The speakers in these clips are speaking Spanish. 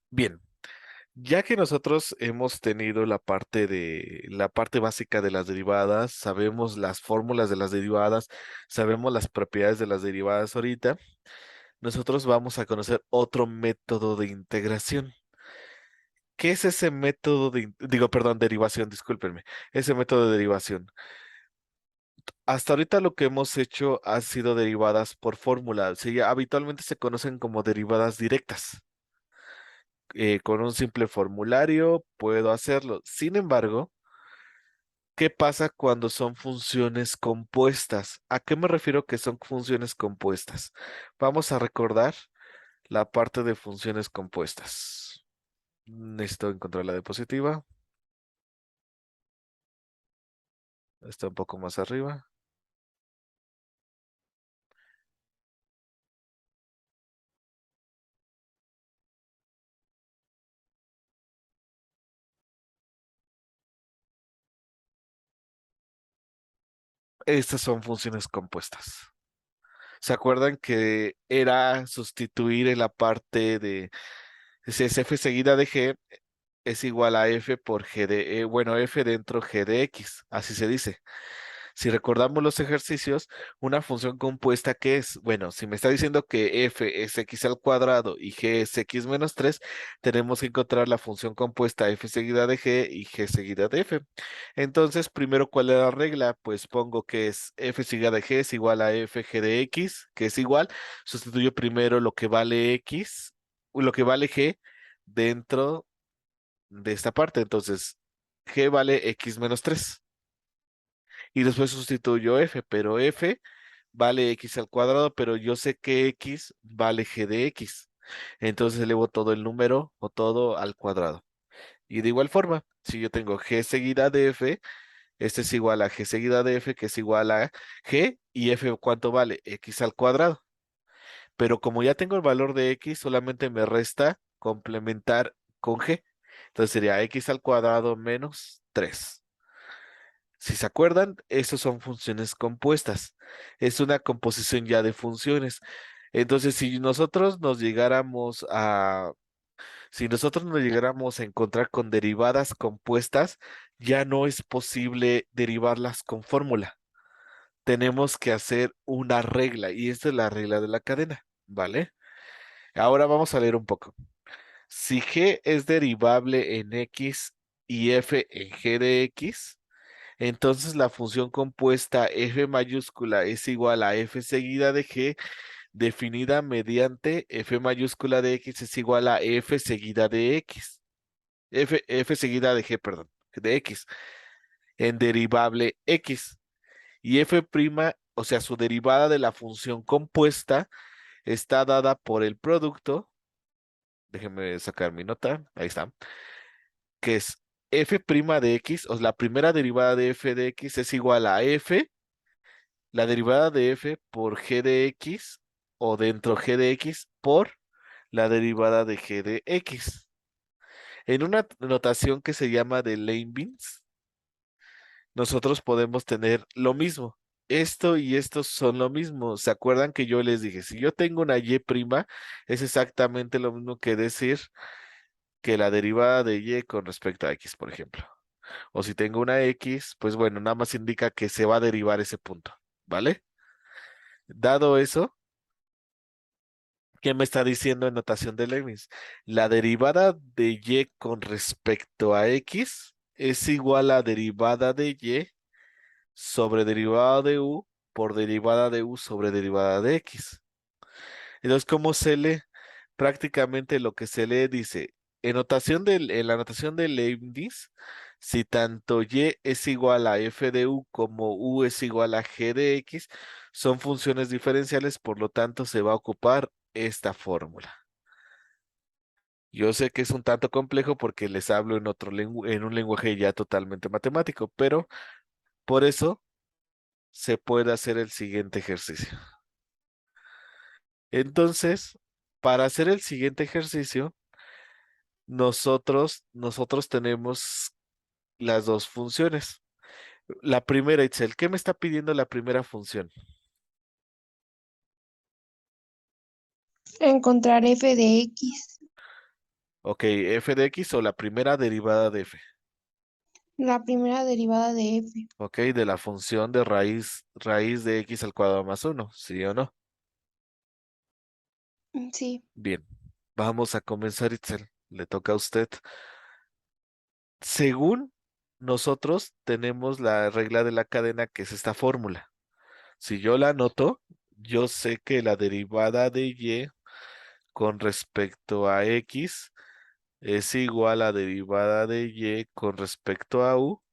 Bien, ya que nosotros hemos tenido la parte básica de las derivadas, sabemos las fórmulas de las derivadas, sabemos las propiedades de las derivadas ahorita, nosotros vamos a conocer otro método de integración. ¿Qué es ese método digo, perdón, derivación, discúlpenme, ese método de derivación? Hasta ahorita lo que hemos hecho ha sido derivadas por fórmula. Sí, habitualmente se conocen como derivadas directas. Con un simple formulario puedo hacerlo. Sin embargo, ¿qué pasa cuando son funciones compuestas? ¿A qué me refiero que son funciones compuestas? Vamos a recordar la parte de funciones compuestas. Necesito encontrar la diapositiva. Está un poco más arriba. Estas son funciones compuestas. ¿Se acuerdan que era sustituir en la parte de si es f seguida de g es igual a f por g de, bueno, f dentro g de x, así se dice. Si recordamos los ejercicios, una función compuesta que es, bueno, si me está diciendo que f es x al cuadrado y g es x menos 3, tenemos que encontrar la función compuesta f seguida de g y g seguida de f. Entonces, primero, ¿cuál es la regla? Pues pongo que es f seguida de g es igual a f g de x, que es igual. Sustituyo primero lo que vale x, lo que vale g dentro de esta parte. Entonces, g vale x menos 3 y después sustituyo f, pero f vale x al cuadrado, pero yo sé que x vale g de x. Entonces elevo todo el número o todo al cuadrado. Y de igual forma, si yo tengo g seguida de f, este es igual a g seguida de f, que es igual a g, y f ¿cuánto vale? X al cuadrado. Pero como ya tengo el valor de x, solamente me resta complementar con g. Entonces sería x al cuadrado menos 3. Si se acuerdan, estos son funciones compuestas. Es una composición ya de funciones. Entonces, si nosotros nos llegáramos a encontrar con derivadas compuestas, ya no es posible derivarlas con fórmula. Tenemos que hacer una regla y esta es la regla de la cadena, ¿vale? Ahora vamos a leer un poco. Si g es derivable en x y f en g de x, entonces la función compuesta f mayúscula es igual a f seguida de g definida mediante f mayúscula de x es igual a f seguida de x. F seguida de g, perdón, de x en derivable x. Y f prima, o sea, su derivada de la función compuesta está dada por el producto. Déjenme sacar mi nota. Ahí está. Que es f prima de x, o la primera derivada de f de x es igual a f, la derivada de f por g de x, o dentro g de x por la derivada de g de x. En una notación que se llama de Leibniz, nosotros podemos tener lo mismo. Esto y esto son lo mismo. ¿Se acuerdan que yo les dije, si yo tengo una y prima, es exactamente lo mismo que decir que la derivada de y con respecto a x, por ejemplo? O si tengo una x, pues bueno, nada más indica que se va a derivar ese punto, ¿vale? Dado eso, ¿qué me está diciendo en notación de Leibniz? La derivada de y con respecto a x es igual a derivada de y sobre derivada de u por derivada de u sobre derivada de x. Entonces, ¿cómo se lee? Prácticamente lo que se lee dice, en la notación de Leibniz, si tanto y es igual a f de u como u es igual a g de x, son funciones diferenciales, por lo tanto se va a ocupar esta fórmula. Yo sé que es un tanto complejo porque les hablo en un lenguaje ya totalmente matemático, pero por eso se puede hacer el siguiente ejercicio. Entonces, para hacer el siguiente ejercicio, nosotros tenemos las dos funciones. La primera, Itzel, ¿qué me está pidiendo la primera función? Encontrar f de x. Ok, f de x o la primera derivada de f. La primera derivada de f. Ok, de la función de raíz de x al cuadrado más uno, ¿sí o no? Sí. Bien, vamos a comenzar, Itzel. Le toca a usted. Según nosotros tenemos la regla de la cadena, que es esta fórmula. Si yo la anoto, yo sé que la derivada de y con respecto a x es igual a derivada de y con respecto a u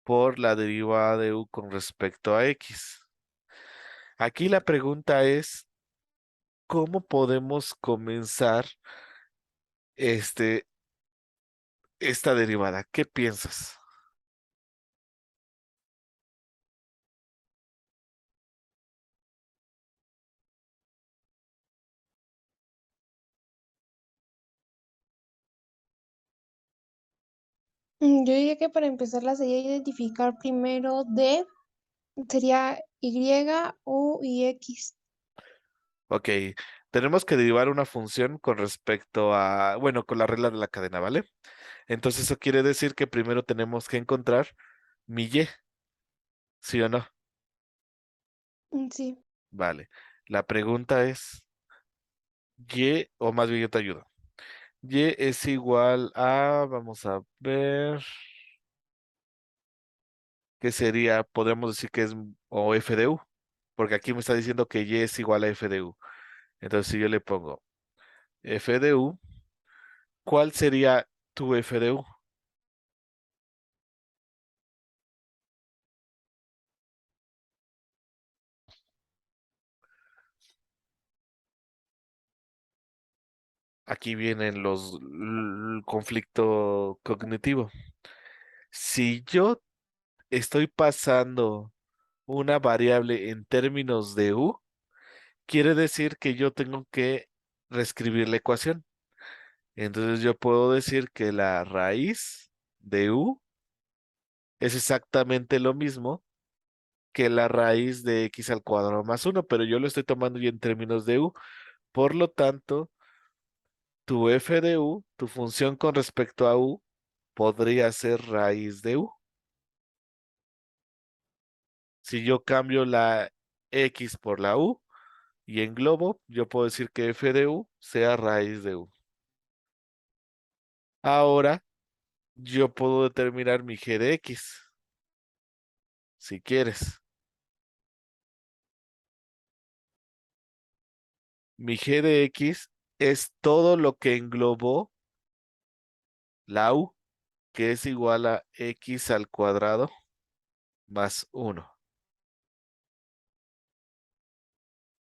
por la derivada de u con respecto a x. Aquí la pregunta es, ¿cómo podemos comenzar este, esta derivada? ¿Qué piensas? Yo diría que para empezar sería identificar primero D, sería Y, U y X. Ok, tenemos que derivar una función con respecto a, bueno, con la regla de la cadena, ¿vale? Entonces eso quiere decir que primero tenemos que encontrar mi y, ¿sí o no? Sí. Vale. La pregunta es, y, o más bien yo te ayudo. Y es igual a, vamos a ver, ¿qué sería? Podemos decir que es o f de u, porque aquí me está diciendo que y es igual a f de u. Entonces si yo le pongo f de u, ¿cuál sería tu f de u? Aquí vienen el conflicto cognitivo. Si yo estoy pasando una variable en términos de u, quiere decir que yo tengo que reescribir la ecuación. Entonces yo puedo decir que la raíz de u es exactamente lo mismo que la raíz de x al cuadrado más uno, pero yo lo estoy tomando ya en términos de u. Por lo tanto, tu f de u, tu función con respecto a u, podría ser raíz de u. Si yo cambio la x por la u y englobo, yo puedo decir que f de u sea raíz de u. Ahora yo puedo determinar mi g de x, si quieres. Mi g de x es todo lo que englobó la u, que es igual a x al cuadrado más uno.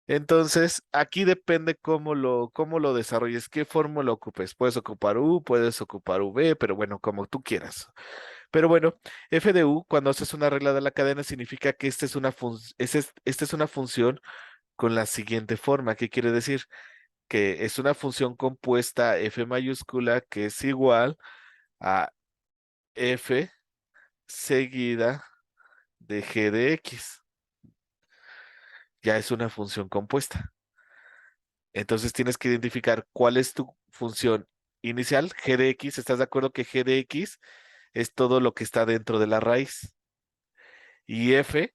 Entonces, aquí depende cómo lo desarrolles, qué fórmula ocupes. Puedes ocupar u, puedes ocupar v, pero bueno, como tú quieras. Pero bueno, f de u, cuando haces una regla de la cadena, significa que esta es una función con la siguiente forma. ¿Qué quiere decir? Que es una función compuesta f mayúscula que es igual a f seguida de g de x. Ya es una función compuesta. Entonces tienes que identificar cuál es tu función inicial, g de x. ¿Estás de acuerdo que g de x es todo lo que está dentro de la raíz? Y f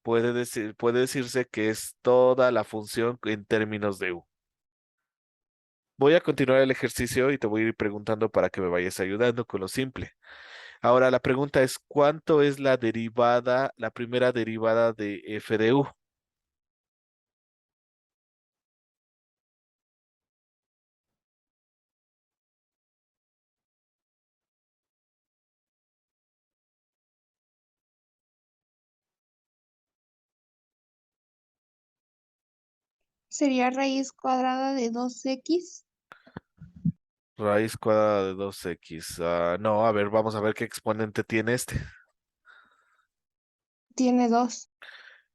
puede decirse que es toda la función en términos de u. Voy a continuar el ejercicio y te voy a ir preguntando para que me vayas ayudando con lo simple. Ahora la pregunta es, ¿cuánto es la derivada, la primera derivada de f de u? Sería raíz cuadrada de 2x. Raíz cuadrada de 2x. No, a ver, vamos a ver qué exponente tiene este. Tiene 2.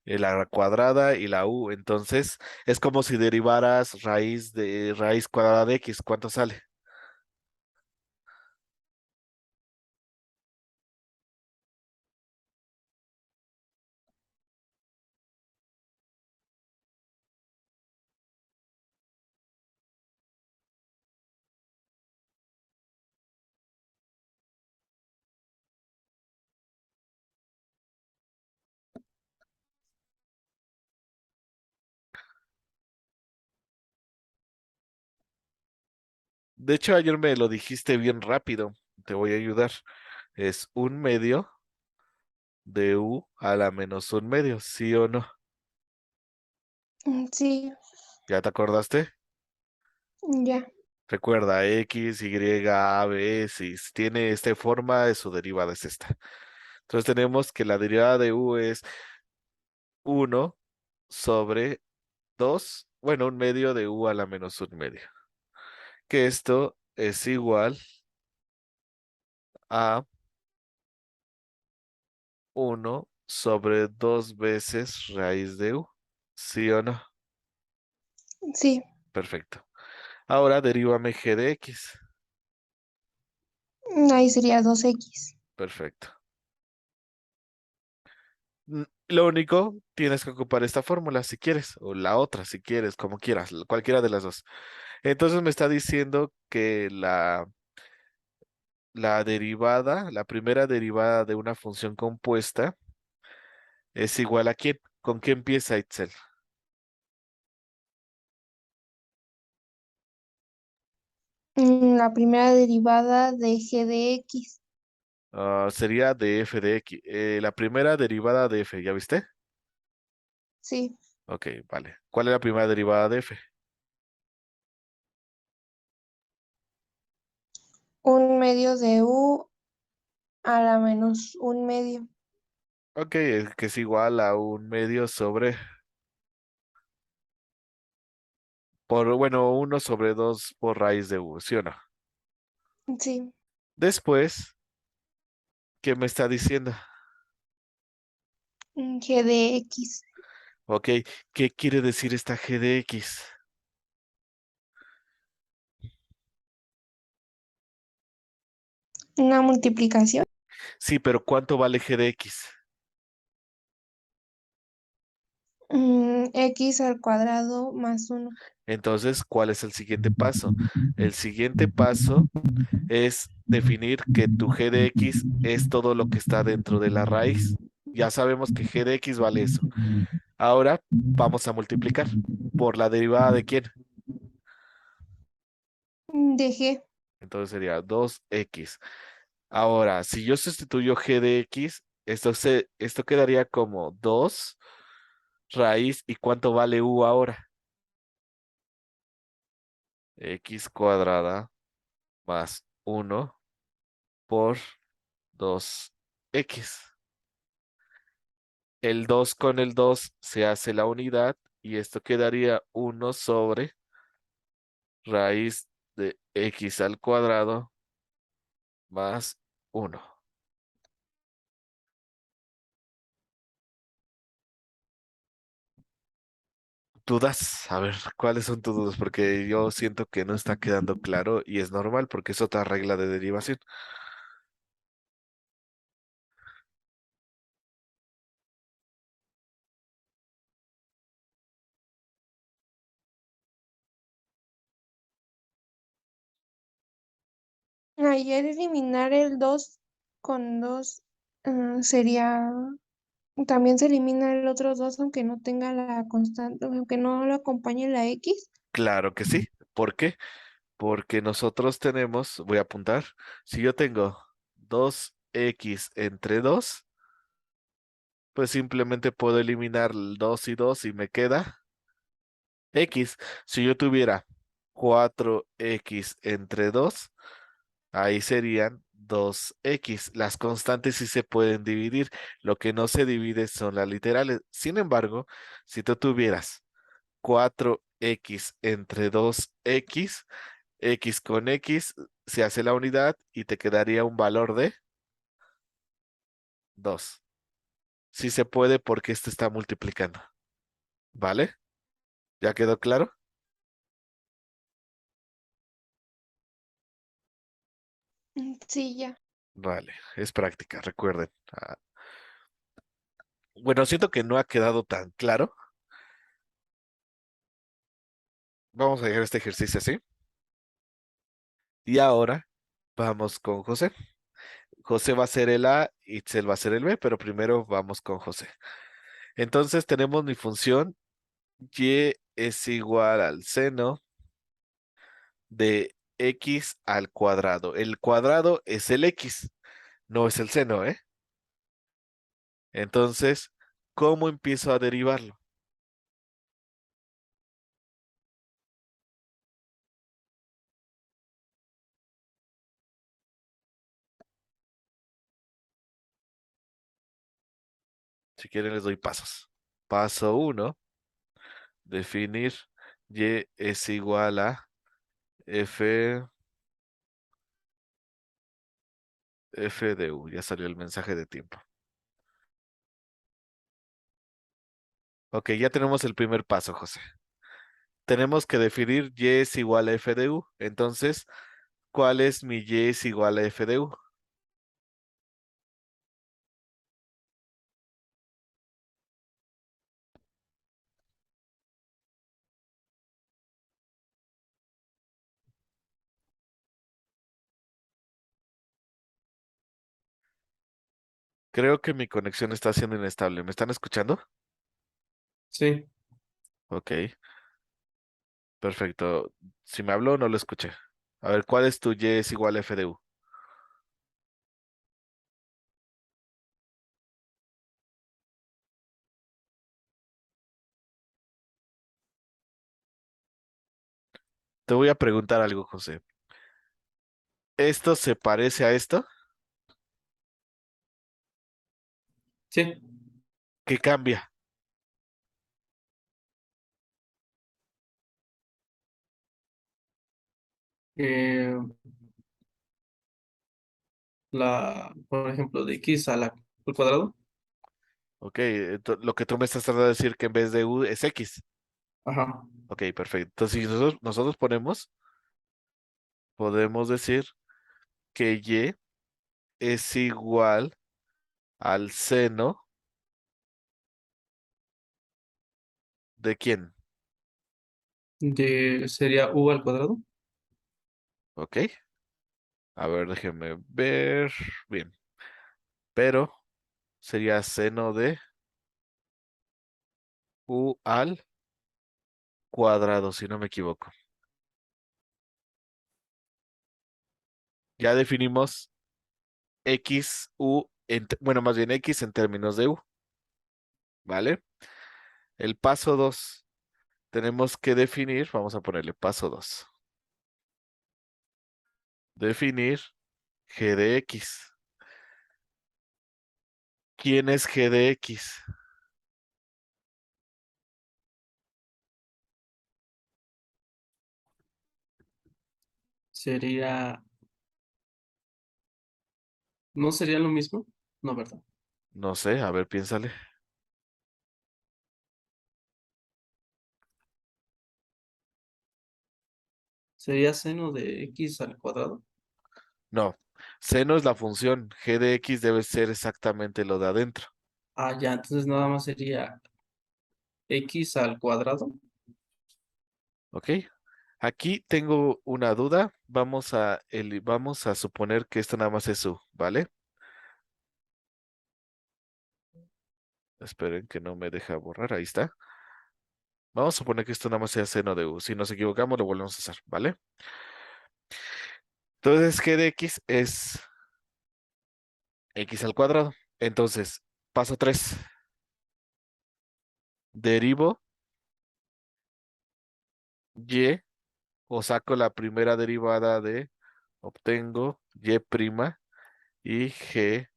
La cuadrada y la u. Entonces, es como si derivaras raíz de raíz cuadrada de x. ¿Cuánto sale? De hecho, ayer me lo dijiste bien rápido. Te voy a ayudar. Es un medio de u a la menos un medio, ¿sí o no? Sí, ¿Ya te acordaste? ya. Recuerda, x, y, a, b, si tiene esta forma, su derivada es esta. Entonces tenemos que la derivada de u es uno sobre 2, bueno, un medio de u a la menos un medio. Que esto es igual a uno sobre 2 veces raíz de u. ¿Sí o no? Sí, Perfecto. Ahora derívame g de x. ahí sería 2x. Perfecto. Lo único, tienes que ocupar esta fórmula si quieres, o la otra si quieres, como quieras, cualquiera de las dos. Entonces me está diciendo que la derivada, la primera derivada de una función compuesta es igual a quién. ¿Con qué empieza Itzel? La primera derivada de g de x. Sería de f de x. La primera derivada de f, ¿ya viste? Sí, Ok, vale. ¿Cuál es la primera derivada de f? un medio de u a la menos un medio. Ok, es que es igual a un medio sobre, bueno, uno sobre 2 por raíz de u, ¿sí o no? Sí, Después, ¿qué me está diciendo? g de x. Ok, ¿qué quiere decir esta g de x? Una multiplicación. Sí, pero ¿cuánto vale g de x? X al cuadrado más uno. Entonces, ¿cuál es el siguiente paso? El siguiente paso es definir que tu g de x es todo lo que está dentro de la raíz. Ya sabemos que g de x vale eso. Ahora vamos a multiplicar por la derivada de quién. De g. Entonces sería 2x. Ahora, si yo sustituyo g de x, esto quedaría como 2 raíz. ¿Y cuánto vale u ahora? X cuadrada más uno por 2x. El 2 con el 2 se hace la unidad y esto quedaría uno sobre raíz de x al cuadrado más uno. ¿Dudas? A ver, ¿cuáles son tus dudas? Porque yo siento que no está quedando claro y es normal porque es otra regla de derivación. Ayer eliminar el 2 con 2 sería, también se elimina el otro 2 aunque no tenga la constante, aunque no lo acompañe la X. Claro que sí. ¿Por qué? Porque nosotros tenemos, voy a apuntar, si yo tengo 2x entre 2, pues simplemente puedo eliminar el 2 y 2 y me queda x. Si yo tuviera 4x entre 2, ahí serían 2x. Las constantes sí se pueden dividir. Lo que no se divide son las literales. Sin embargo, si tú tuvieras 4x entre 2x, x con x se hace la unidad y te quedaría un valor de 2. Sí se puede porque esto está multiplicando. ¿Vale? ¿Ya quedó claro? Sí, ya. Vale, es práctica, recuerden. Bueno, siento que no ha quedado tan claro. Vamos a dejar este ejercicio así. Y ahora vamos con José. José va a ser el A, Itzel va a ser el B, pero primero vamos con José. Entonces tenemos mi función y es igual al seno de x al cuadrado. El cuadrado es el x, no es el seno, ¿eh? Entonces, ¿cómo empiezo a derivarlo? Si quieren, les doy pasos. Paso uno, definir y es igual a f, f de u. Ya salió el mensaje de tiempo. Ok, ya tenemos el primer paso, José. Tenemos que definir y es igual a f de u. Entonces, ¿cuál es mi y es igual a f de u? Creo que mi conexión está siendo inestable. ¿Me están escuchando? Sí, Ok, perfecto. Si me habló, no lo escuché. A ver, ¿cuál es tu y es igual a f de u? Te voy a preguntar algo, José. ¿Esto se parece a esto? sí. ¿Qué cambia? Eh, por ejemplo, de x al cuadrado. Ok, lo que tú me estás tratando de decir que en vez de u es x. Ajá. Ok, perfecto. Entonces, si nosotros podemos decir que y es igual al seno de quién. Sería u al cuadrado. Ok, a ver, déjenme ver. Bien, pero sería seno de u al cuadrado, si no me equivoco. Ya definimos x, u, bueno, más bien x en términos de u, ¿vale? El paso 2 tenemos que definir, vamos a ponerle paso 2. Definir g de x. ¿Quién es g de x? Sería, ¿no sería lo mismo? No, ¿verdad? No sé, a ver, piénsale. Sería seno de x al cuadrado. No, seno es la función, g de x debe ser exactamente lo de adentro, Ah, ya, entonces nada más sería x al cuadrado. ¿ok? Aquí tengo una duda, vamos a suponer que esto nada más es u, ¿vale? Esperen que no me deja borrar, ahí está. Vamos a suponer que esto nada más sea seno de u, si nos equivocamos lo volvemos a hacer, ¿vale? Entonces g de x es x al cuadrado. Entonces, paso 3, derivo y o saco la primera derivada de, obtengo y prima y g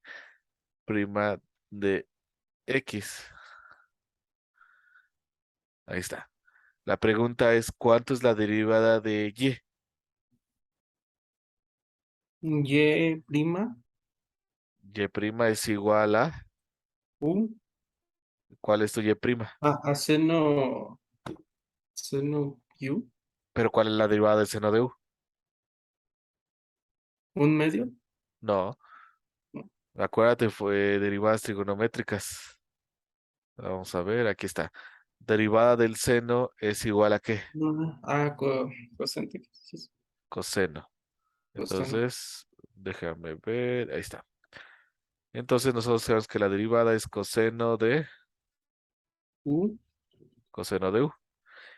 prima de x. Ahí está. La pregunta es, ¿cuánto es la derivada de y? Y prima Y prima es igual a, u ¿cuál es tu y prima? a seno u, Pero ¿cuál es la derivada del seno de u? un medio. No, No, acuérdate, fue derivadas trigonométricas. Vamos a ver, aquí está. Derivada del seno es igual a ¿qué? no, cosente, sí, Coseno. coseno Entonces, déjame ver, ahí está. Entonces nosotros sabemos que la derivada es u coseno de u.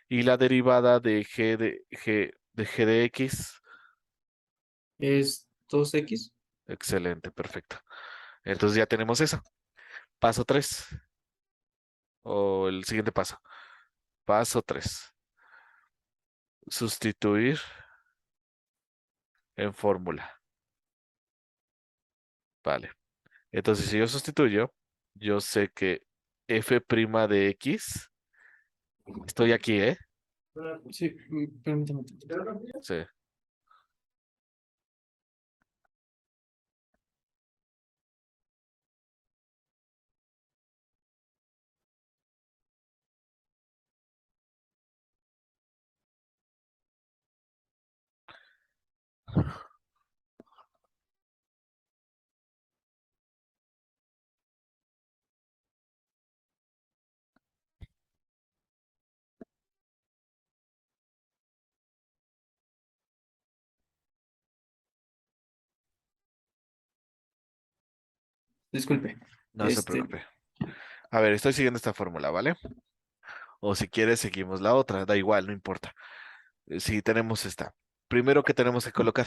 Y la derivada de g de x, es 2x. Excelente, perfecto. Entonces ya tenemos eso. Paso 3 o el siguiente paso. Paso 3. Sustituir en fórmula. Vale. Entonces, si yo sustituyo, yo sé que f' de x, estoy aquí, ¿eh? Sí, permítame tantito. Sí. Disculpe. No se Este, preocupe. A ver, estoy siguiendo esta fórmula, ¿vale? O si quieres, seguimos la otra, da igual, no importa. Si tenemos esta. Primero que tenemos que colocar.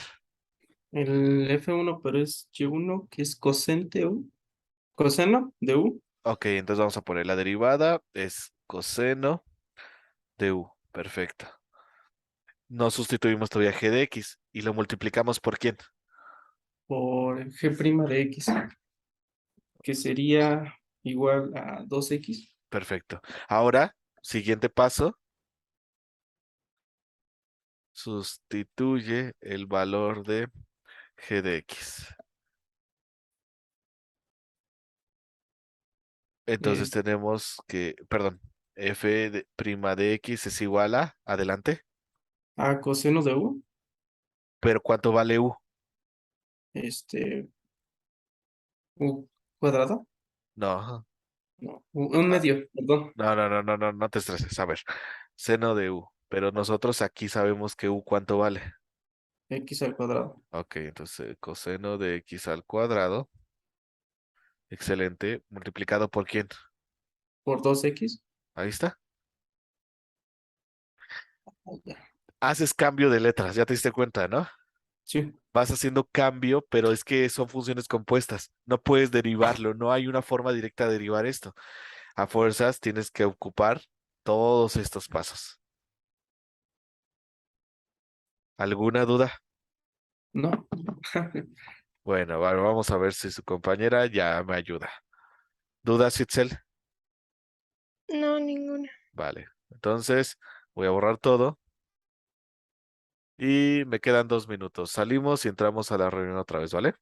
el F1, pero es Y1, que es cosente U. Coseno de U Ok, entonces vamos a poner la derivada, es coseno de u. Perfecto. No sustituimos todavía g de x y lo multiplicamos por quién. por G' de X, que sería igual a 2x. Perfecto. Ahora, siguiente paso, sustituye el valor de g de x. Entonces Es tenemos que, perdón, prima de x es igual a, adelante, a coseno de U, pero ¿cuánto vale u? este, U cuadrado. No, No, un ah, medio, perdón, no te estreses. A ver, seno de u, pero nosotros aquí sabemos que u cuánto vale. X al cuadrado, Ok, entonces coseno de x al cuadrado, excelente, multiplicado por quién. por 2x. Ahí está. Ya. Haces cambio de letras, ya te diste cuenta, ¿no? Sí, Vas haciendo cambio, pero es que son funciones compuestas. No puedes derivarlo, no hay una forma directa de derivar esto. A fuerzas tienes que ocupar todos estos pasos. ¿Alguna duda? no. Bueno, vamos a ver si su compañera ya me ayuda. ¿Dudas, Itzel? No, ninguna. Vale. Entonces, voy a borrar todo y me quedan 2 minutos. Salimos y entramos a la reunión otra vez, ¿vale?